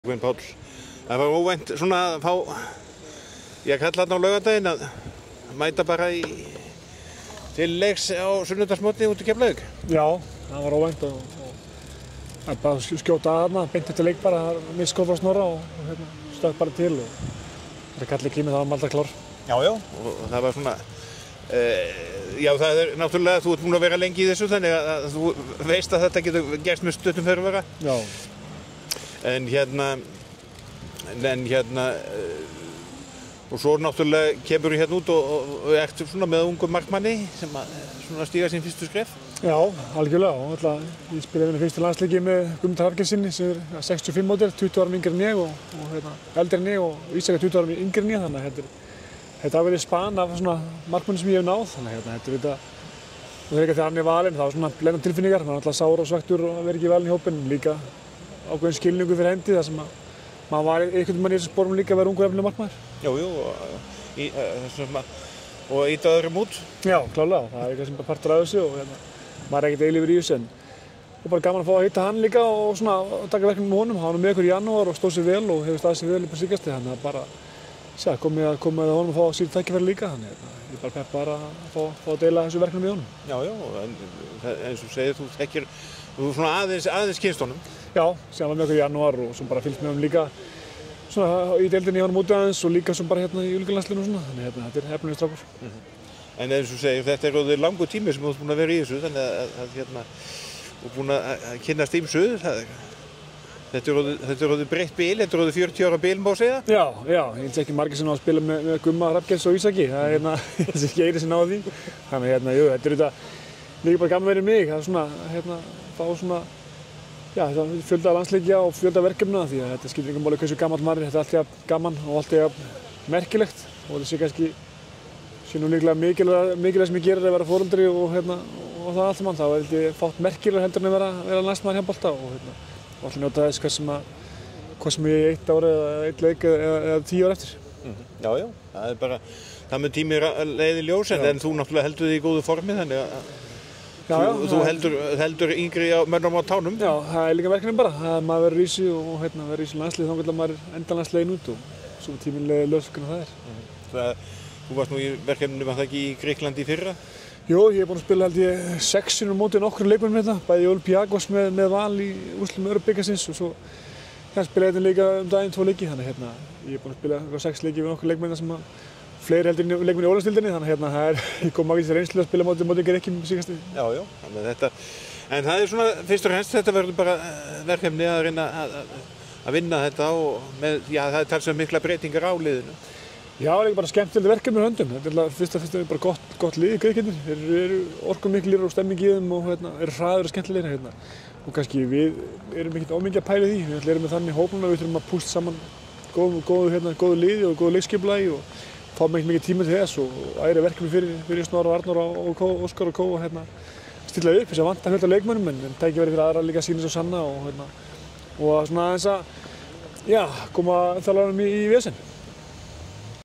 Páll, það var óvænt svona að fá, ég kalla þarna á laugardaginn að mæta bara til leiks á sunnudagsmótni út í Keflavík. Já, það var óvænt og bara skjóta að þarna, beint eftir leik bara, misskot frá Snorra og stökk bara til og það kalli kímið, það var alltaf klár. Já, og það var svona, já það er náttúrulega, þú ert búinn að vera lengi í þessu þannig að þú veist að þetta getur gerst með stuttum fyrirvara. Já. En hérna, og svo náttúrulega kemur hérna út og ert svona með ungum markmanni sem að svona stíga sín fyrstu skref. Já, algjörlega. Ég spilaði minni fyrstu landsleiki með Guðmundur Hafgeirssyni sem er 65 mótil, 20 árum yngri en ég og eldri en ég og Ísak er 20 árum yngri en ég, þannig að þetta hafi verið span af svona markmanni sem ég hef náð, þannig að þetta er ekki þegar hann er valinn, það var svona blendnar tilfinningar, maður er alltaf sár og svektur og verið ekki valinn í hópinn, líka ákveðin skilningu fyrir hendi þar sem maður var einhvern veginn í þessu spórum líka að vera ungur efnilegur markmaður. Og íta öðrum út. Já, klálega, það er eitthvað sem bara partur af þessu og maður er ekkert eilífur í þessu og bara gaman að fá að hitta hann líka og svona taka verkefni með honum. Hann var með okkur í janúar og stóð sér vel og hefur staðið sér vel upp á síðkasti, þannig að bara komið að honum að fá síðan tækifæri líka, þannig að ég bara pepp bara að fá að deila þessu verkefni með honum. Já, eins og segir, þú er svona aðeins kynst honum. Já, sem var með okkur í janúar og sem bara fylgst með honum líka svona í deildinni í honum úti aðeins og líka sem bara hérna í unglingalandsliðinu og svona, þannig að þetta er hefnilegur strákur. En eins og segir, þetta er orðið langur tími sem þú ert búinn að vera í þessu, þannig að þú ert búinn að kynnast ýmsu. Þetta er orðið breytt bil, þetta er orðið 40 ára bil, má segja? Já, ég held ekki margir sem ná að spila með Gumma, Hrafnkels og Ísaki, það er þessi ekki eiri sem náði því. Þannig þetta er líka bara gaman verið mig, það er svona, fá svona, fjölda landsleikja og fjölda verkefna því að þetta skiptir engum máli hversu gamall maður er, þetta er alltaf gaman og alltaf merkilegt og þetta sé nú líklega mikilvægt sem ég gerir að vera foreldri og það allt saman, þá er þetta fátt merkilegur heldur en að vera næstmaður í handbolta og alltaf njóta þess hvað sem ég 1 ár eða 1 leik eða 10 ár eftir. Já, það er bara, það með tími leiði ljós en þú náttúrulega heldur þig í góðu formi þannig að þú heldur yngri mönnum á tánum. Já, það er líka verkefni bara, maður verður í sig og verður í sig landslið þá getur maður endanlega slegin út og svo tíminn leiði ljós hvernig það er. Þú varst nú í verkefninu, var það ekki í Grikklandi í fyrra? Jú, ég hef búinn að spila held ég 6 sinnum á móti nokkrum leikmönnum hérna, bæði í Olympiakos með Val í úrslitum Örbyggarsins og svo spilaði ég líka daginn 2 leiki, þannig að ég hef búinn að spila 6 leiki við nokkrum leikmennir sem fleiri heldur en leikmenn í Ólafsdeildinni, þannig að ég kom makið til reynslu að spila móti Grikkjum síðkastið. Já, þannig að þetta, en það er svona fyrst og fremst þetta verður bara verkefni að reyna að vinna þetta og það er talsvert mikla breytingar á liðinu. Já, það er bara skemmtilegt verkefni með höndum. Þetta er fyrst og fremst bara gott lið í Grikkjum. Þeir eru orkumiklir og stemming í þeim og eru hraðir og skemmtilegir og kannski við erum ekkert ómikið að pæla því. Við erum með þannig hópnum að við þurfum að púsla saman góðu liði og góðu leikskipulagi og fáum ekki mikið tíma til þess og æri verkefni fyrir Snorra, Arnór og Óskar og Kó og stilla upp þess að vanta fjölda leikmönnum en tækifæri fyrir aðra líka sýna svo sanna og svona aðeins að koma þjálfaranum í vesen.